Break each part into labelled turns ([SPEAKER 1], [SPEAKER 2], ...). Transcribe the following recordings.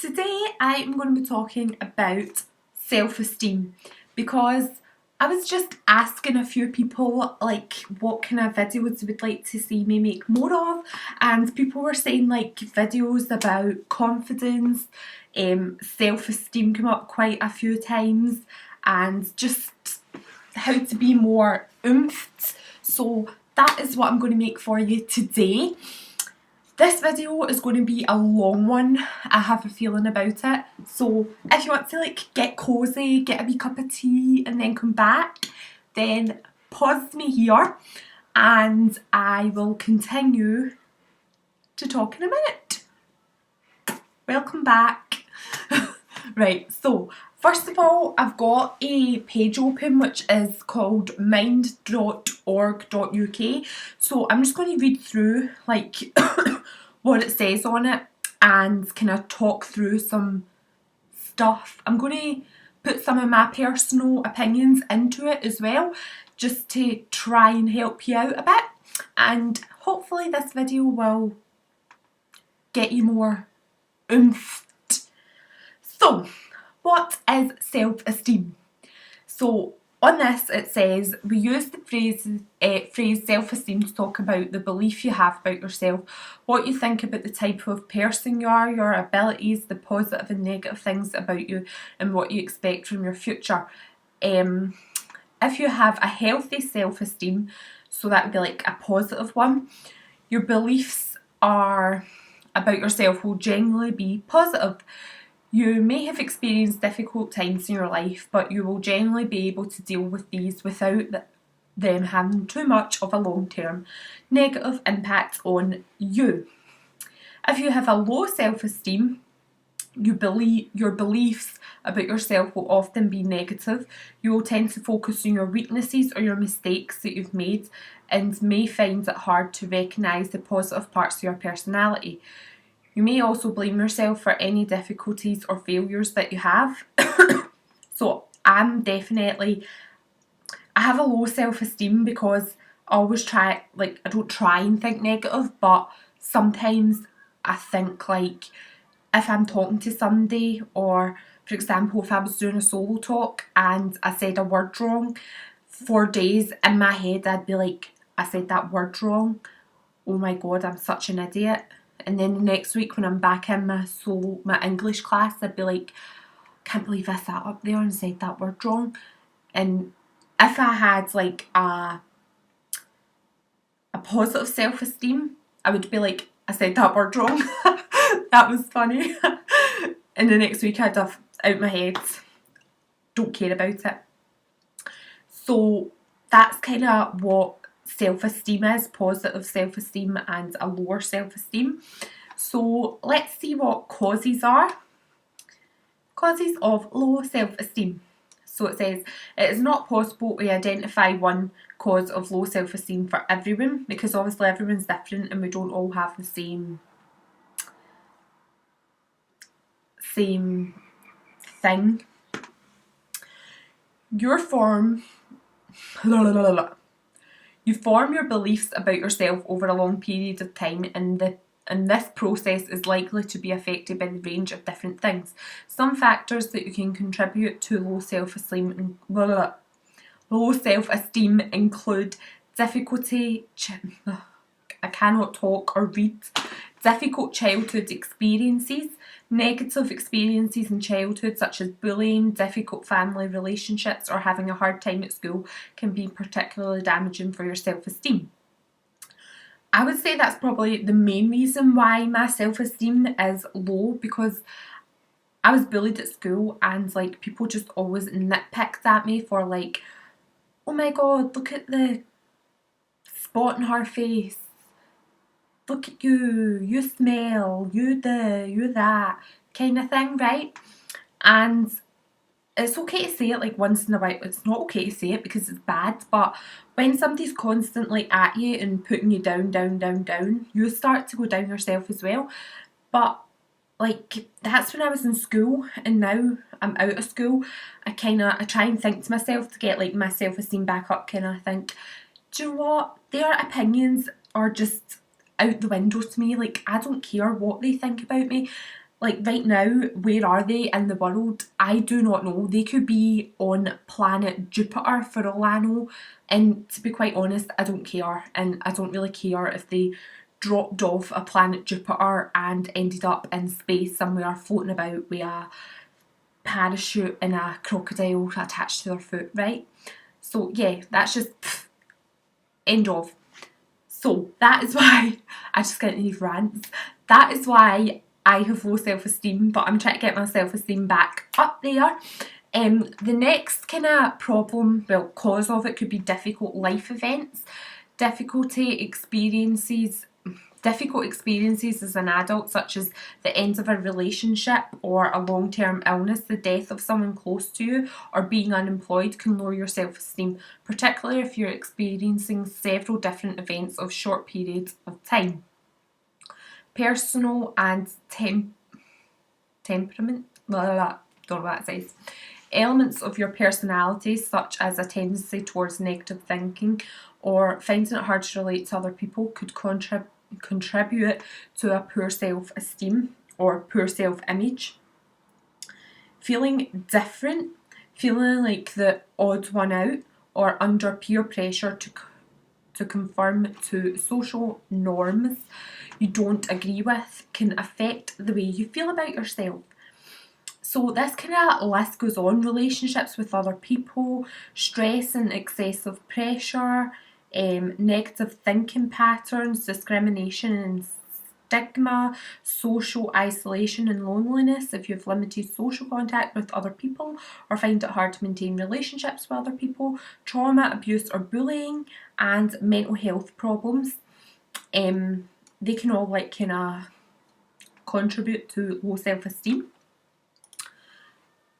[SPEAKER 1] Today I am going to be talking about self-esteem because I was just asking a few people like what kind of videos they would like to see me make more of, and people were saying like videos about confidence, self-esteem come up quite a few times, and just how to be more oomphed. So that is what I'm going to make for you today. This video is going to be a long one, I have a feeling about it, so if you want to like get cosy, get a wee cup of tea and then come back, then pause me here and I will continue to talk in a minute. Welcome back. Right, so first of all, I've got a page open which is called mind.org.uk. So I'm just going to read through like what it says on it and kind of talk through some stuff. I'm going to put some of my personal opinions into it as well, just to try and help you out a bit, and hopefully this video will get you more oomph. So, what is self-esteem? So, on this it says, we use the phrase self-esteem to talk about the belief you have about yourself, what you think about the type of person you are, your abilities, the positive and negative things about you, and what you expect from your future. If you have a healthy self-esteem, so that would be like a positive one, your beliefs are about yourself will generally be positive. You may have experienced difficult times in your life, but you will generally be able to deal with these without them having too much of a long-term negative impact on you. If you have a low self-esteem, your beliefs about yourself will often be negative. You will tend to focus on your weaknesses or your mistakes that you've made and may find it hard to recognise the positive parts of your personality. You may also blame yourself for any difficulties or failures that you have. So I have a low self-esteem because I always I don't try and think negative, but sometimes I think like if I'm talking to somebody, or for example if I was doing a solo talk and I said a word wrong, for days in my head I'd be like, I said that word wrong, oh my god, I'm such an idiot. And then the next week when I'm back in my English class, I'd be like, can't believe I sat up there and said that word wrong. And if I had like a positive self-esteem, I would be like, I said that word wrong. That was funny. And the next week I'd have out my head, don't care about it. So that's kind of what self-esteem is, positive self-esteem and a lower self-esteem. So let's see what causes are. Causes of low self-esteem. So it says, it is not possible to identify one cause of low self-esteem for everyone, because obviously everyone's different and we don't all have the same thing. You form your beliefs about yourself over a long period of time, and this process is likely to be affected by the range of different things. Some factors that you can contribute to low self-esteem include difficulty, I cannot talk or read, difficult childhood experiences, negative experiences in childhood such as bullying, difficult family relationships, or having a hard time at school can be particularly damaging for your self-esteem. I would say that's probably the main reason why my self-esteem is low, because I was bullied at school and like people just always nitpicked at me for like, oh my god, look at the spot on her face, look at you, you smell, you that kind of thing, right? And it's okay to say it like once in a while. It's not okay to say it because it's bad, but when somebody's constantly at you and putting you down, you start to go down yourself as well. But like that's when I was in school, and now I'm out of school, I try and think to myself to get like my self-esteem back up, kind of think, do you know what, their opinions are just out the window to me. Like I don't care what they think about me. Like right now, where are they in the world? I do not know. They could be on planet Jupiter for all I know. And to be quite honest, I don't care. And I don't really care if they dropped off a planet Jupiter and ended up in space somewhere floating about with a parachute and a crocodile attached to their foot, right? So yeah, that's just end of. So that is why I just get these rants. That is why I have low self-esteem, but I'm trying to get my self-esteem back up there. The next kind of problem, well, cause of it could be difficult life events, difficult experiences as an adult, such as the end of a relationship or a long-term illness, the death of someone close to you, or being unemployed can lower your self-esteem, particularly if you're experiencing several different events of short periods of time. Personal and temperament, don't know what that says. Elements of your personality, such as a tendency towards negative thinking or finding it hard to relate to other people, could contribute to a poor self-esteem or poor self-image. Feeling different, feeling like the odd one out or under peer pressure to conform to social norms you don't agree with can affect the way you feel about yourself. So this kind of list goes on: relationships with other people, stress and excessive pressure, negative thinking patterns, discrimination and stigma, social isolation and loneliness if you have limited social contact with other people or find it hard to maintain relationships with other people, trauma, abuse or bullying, and mental health problems. They can all like kind of contribute to low self-esteem.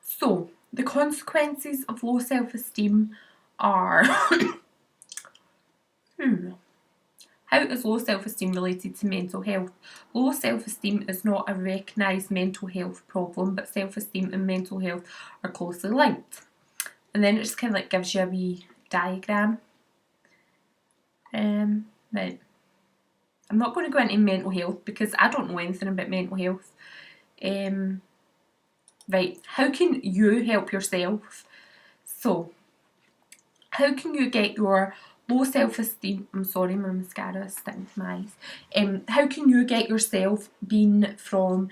[SPEAKER 1] So the consequences of low self-esteem are How is low self-esteem related to mental health? Low self-esteem is not a recognised mental health problem, but self-esteem and mental health are closely linked. And then it just kind of like gives you a wee diagram. Right. I'm not going to go into mental health because I don't know anything about mental health. Right, how can you help yourself? So, how can you get your low self-esteem, I'm sorry, my mascara is sticking to my eyes. How can you get yourself being from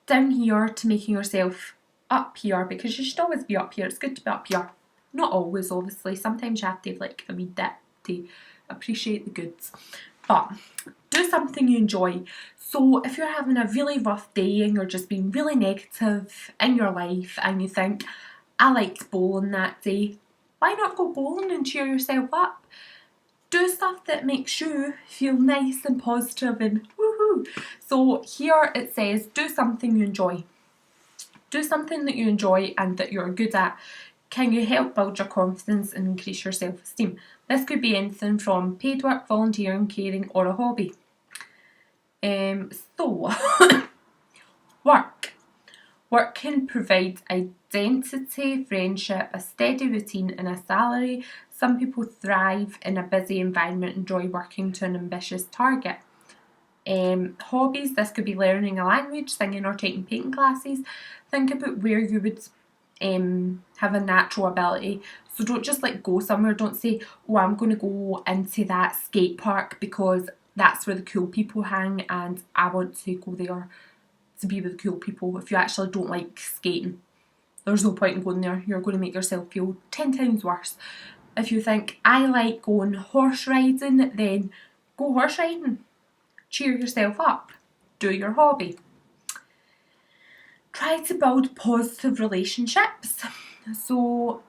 [SPEAKER 1] down here to making yourself up here? Because you should always be up here. It's good to be up here. Not always, obviously. Sometimes you have to have like a wee dip to appreciate the goods. But do something you enjoy. So if you're having a really rough day and you're just being really negative in your life and you think, I liked bowling that day, why not go bowling and cheer yourself up? Do stuff that makes you feel nice and positive and woohoo. So here it says, do something you enjoy. Do something that you enjoy and that you're good at. Can you help build your confidence and increase your self-esteem? This could be anything from paid work, volunteering, caring, or a hobby. Work. Work can provide identity, friendship, a steady routine and a salary. Some people thrive in a busy environment and enjoy working to an ambitious target. Hobbies, this could be learning a language, singing or taking painting classes. Think about where you would have a natural ability. So don't just like go somewhere. Don't say, oh, I'm going to go into that skate park because that's where the cool people hang and I want to go there to be with the cool people. If you actually don't like skating, there's no point in going there. You're going to make yourself feel 10 times worse. If you think, I like going horse riding, then go horse riding. Cheer yourself up. Do your hobby. Try to build positive relationships. So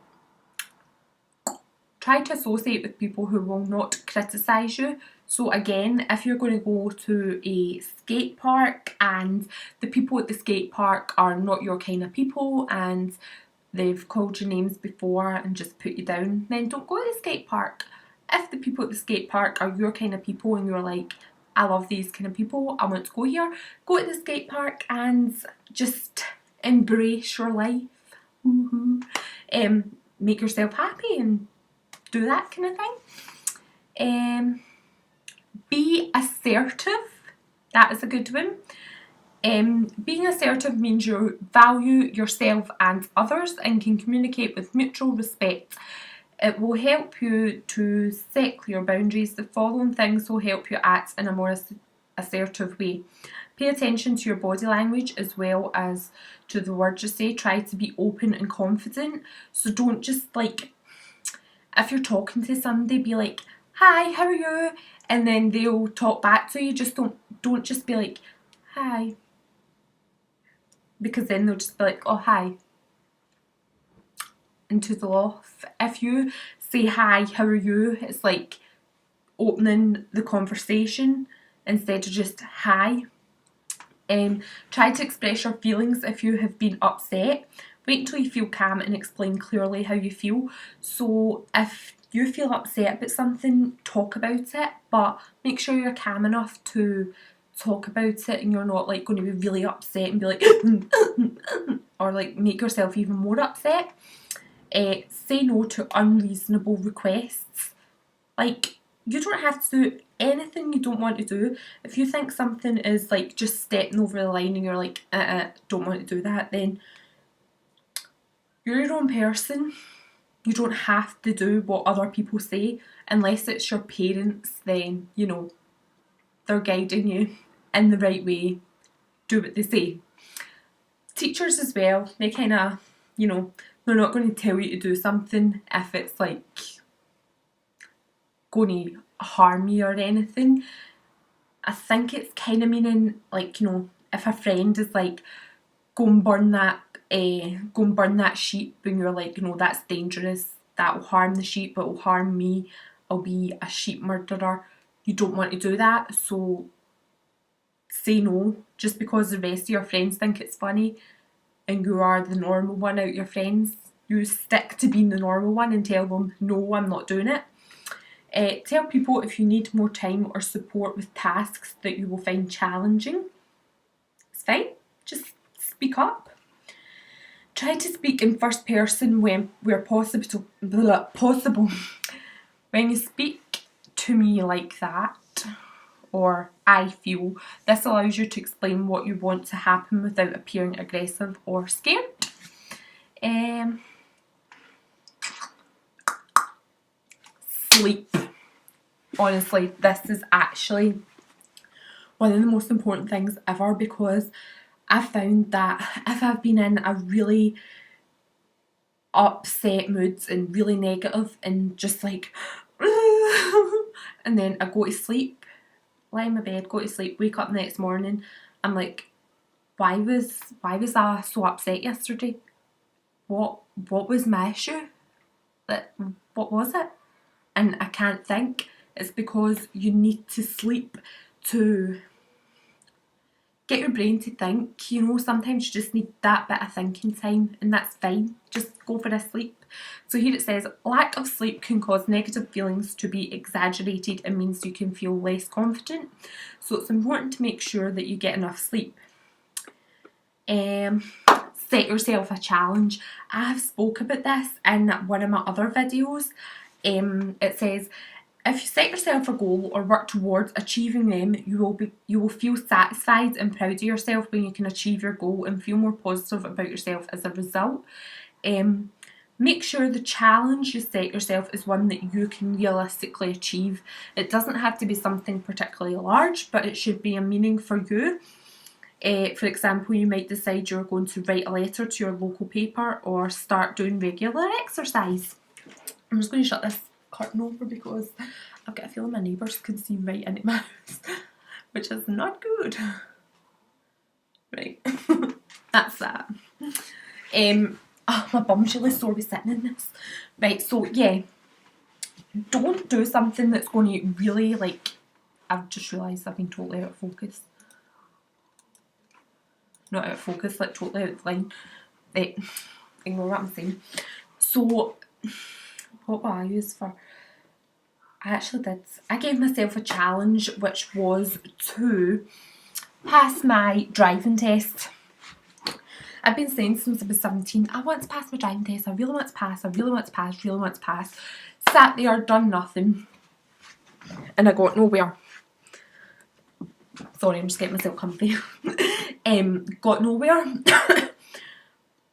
[SPEAKER 1] try to associate with people who will not criticise you. So again, if you're going to go to a skate park and the people at the skate park are not your kind of people and they've called your names before and just put you down, then don't go to the skate park. If the people at the skate park are your kind of people and you're like, I love these kind of people, I want to go here, go to the skate park and just embrace your life. Make yourself happy and do that kind of thing. Be assertive. That is a good one. Being assertive means you value yourself and others and can communicate with mutual respect. It will help you to set clear boundaries. The following things will help you act in a more assertive way. Pay attention to your body language as well as to the words you say. Try to be open and confident. So don't just like, if you're talking to somebody, be like, hi, how are you? And then they'll talk back to you. Just don't just be like, hi. Because then they'll just be like, oh, hi. Into the loft. If you say hi, how are you? It's like opening the conversation instead of just hi. Try to express your feelings if you have been upset. Wait until you feel calm and explain clearly how you feel. So if you feel upset about something, talk about it, but make sure you're calm enough to talk about it and you're not like going to be really upset and be like or like make yourself even more upset. Say no to unreasonable requests. Like, you don't have to do anything you don't want to do. If you think something is like just stepping over the line and you're like, don't want to do that, then you're your own person. You don't have to do what other people say unless it's your parents. Then, you know, they're guiding you in the right way. Do what they say. Teachers as well, they kind of, you know, they're not going to tell you to do something if it's like going to harm you or anything. I think it's kind of meaning like, you know, if a friend is like, go and burn that sheep, and you're like, you know, that's dangerous, that will harm the sheep, it will harm me, I'll be a sheep murderer. You don't want to do that, so say no. Just because the rest of your friends think it's funny and you are the normal one out of your friends, you stick to being the normal one and tell them, no, I'm not doing it. Tell people if you need more time or support with tasks that you will find challenging. It's fine, just speak up. Try to speak in first person where possible. When you speak to me like that, or I feel, this allows you to explain what you want to happen without appearing aggressive or scared. Sleep. Honestly, this is actually one of the most important things ever, because I found that if I've been in a really upset mood and really negative and just like and then I go to sleep, lie in my bed, go to sleep, wake up the next morning, I'm like, why was I so upset yesterday? What was my issue? What was it? And I can't think. It's because you need to sleep to get your brain to think. You know, sometimes you just need that bit of thinking time, and that's fine. Just go for a sleep. So here it says, lack of sleep can cause negative feelings to be exaggerated and means you can feel less confident. So it's important to make sure that you get enough sleep. Set yourself a challenge. I have spoke about this in one of my other videos. It says, if you set yourself a goal or work towards achieving them, you will feel satisfied and proud of yourself when you can achieve your goal and feel more positive about yourself as a result. Make sure the challenge you set yourself is one that you can realistically achieve. It doesn't have to be something particularly large, but it should be a meaning for you. For example, you might decide you're going to write a letter to your local paper or start doing regular exercise. I'm just going to shut this curtain over because I've got a feeling my neighbours can see right into my house, which is not good. Right, that's that. My bum's really sore with sitting in this. Right, so yeah, don't do something that's going to really, like, I've just realised I've been totally out of focus. Not out of focus, like totally out of line. Ignore what I'm saying. So, what will I use for? I gave myself a challenge, which was to pass my driving test. I've been saying since I was 17, I want to pass my driving test, I really want to pass, I really want to pass, really want to pass. Sat there, done nothing, and I got nowhere. Sorry, I'm just getting myself comfy. got nowhere.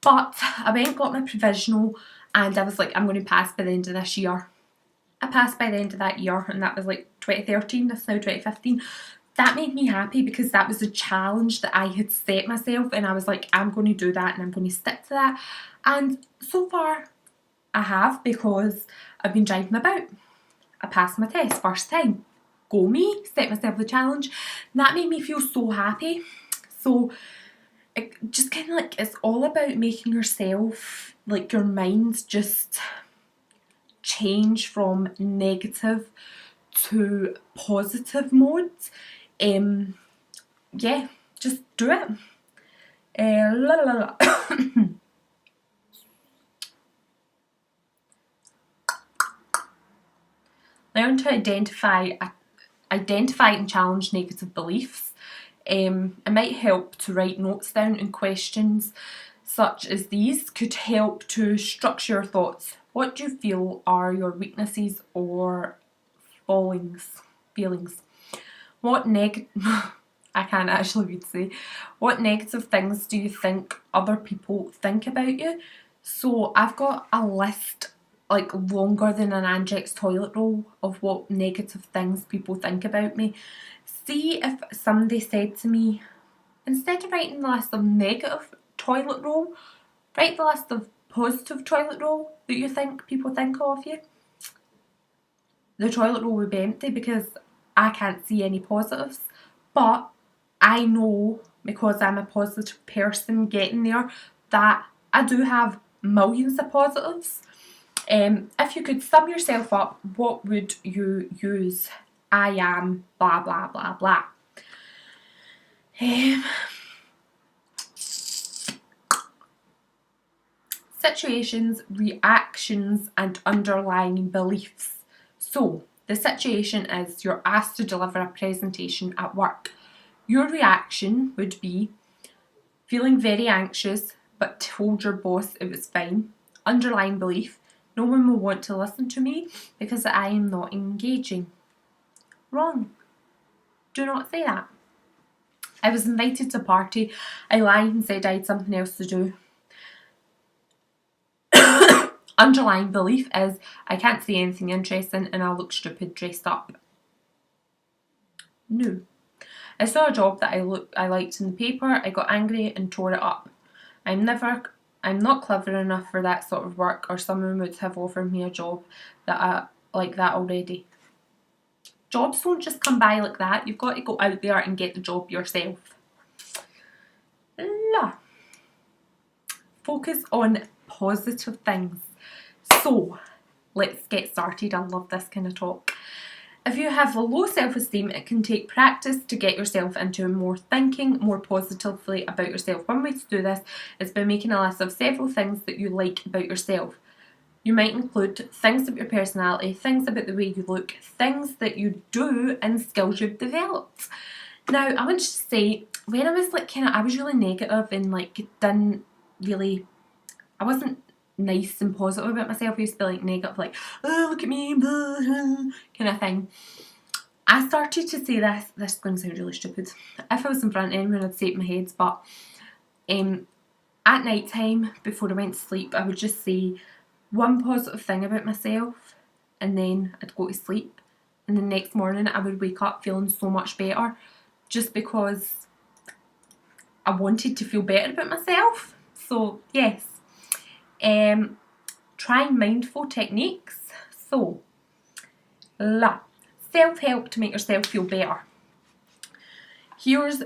[SPEAKER 1] But I went, got my provisional, and I was like, I'm going to pass by the end of this year. I passed by the end of that year, and that was like 2013, that's now 2015. That made me happy because that was a challenge that I had set myself, and I was like, I'm going to do that and I'm going to stick to that. And so far I have, because I've been driving about. I passed my test first time. Go me, set myself the challenge. That made me feel so happy. So it just kind of like, it's all about making yourself, like your mind just change from negative to positive modes. Yeah, just do it. La la la. Learn to identify and challenge negative beliefs. It might help to write notes down, and questions such as these could help to structure your thoughts. What do you feel are your weaknesses or feelings? What I can't actually read say. What negative things do you think other people think about you? So I've got a list like longer than an Angex toilet roll of what negative things people think about me. See if somebody said to me, instead of writing the list of negative toilet roll, write the list of positive toilet roll that you think people think of you. The toilet roll would be empty because I can't see any positives. But I know, because I'm a positive person getting there, that I do have millions of positives. If you could sum yourself up, what would you use? I am blah blah blah blah. Situations, reactions, and underlying beliefs. So, the situation is you're asked to deliver a presentation at work. Your reaction would be feeling very anxious but told your boss it was fine. Underlying belief, no one will want to listen to me because I am not engaging. Wrong. Do not say that. I was invited to a party. I lied and said I had something else to do. Underlying belief is I can't see anything interesting and I look stupid dressed up. No. I saw a job that I liked in the paper. I got angry and tore it up. I'm not clever enough for that sort of work, or someone would have offered me a job like that already. Jobs don't just come by like that. You've got to go out there and get the job yourself. Focus on positive things. So, let's get started. I love this kind of talk. If you have a low self-esteem, it can take practice to get yourself into more thinking more positively about yourself. One way to do this is by making a list of several things that you like about yourself. You might include things about your personality, things about the way you look, things that you do, and skills you've developed. Now, I want to say, when I was I was really negative and I wasn't nice and positive about myself. I used to be negative, oh, look at me, blah, blah, kind of thing. I started to say this is going to sound really stupid. If I was in front of anyone, I'd say it in my head, but at night time, before I went to sleep, I would just say one positive thing about myself, and then I'd go to sleep, and the next morning I would wake up feeling so much better, just because I wanted to feel better about myself. So yes. Trying mindful techniques. So, self-help to make yourself feel better. Here's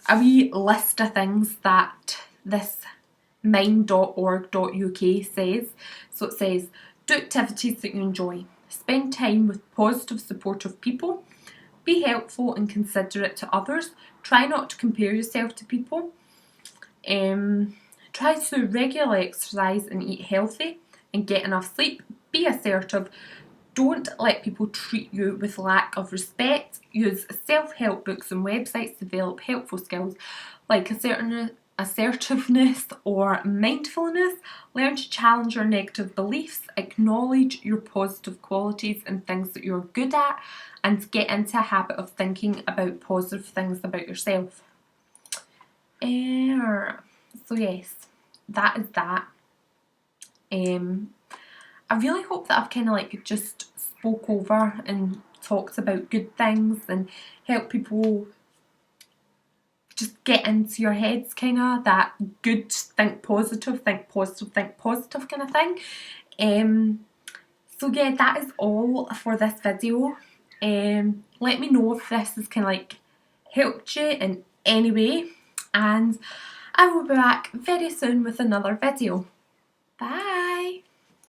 [SPEAKER 1] a wee list of things that this mind.org.uk says. So it says, do activities that you enjoy. Spend time with positive, supportive people. Be helpful and considerate to others. Try not to compare yourself to people. Try to regularly exercise and eat healthy and get enough sleep. Be assertive. Don't let people treat you with lack of respect. Use self-help books and websites to develop helpful skills like assertiveness or mindfulness. Learn to challenge your negative beliefs. Acknowledge your positive qualities and things that you're good at, and get into a habit of thinking about positive things about yourself. So yes, that is that. I really hope that I've kind of like just spoke over and talked about good things and help people just get into your heads, kind of that good think positive kind of thing. So yeah, that is all for this video. Let me know if this has kind of like helped you in any way, and I will be back very soon with another video. Bye!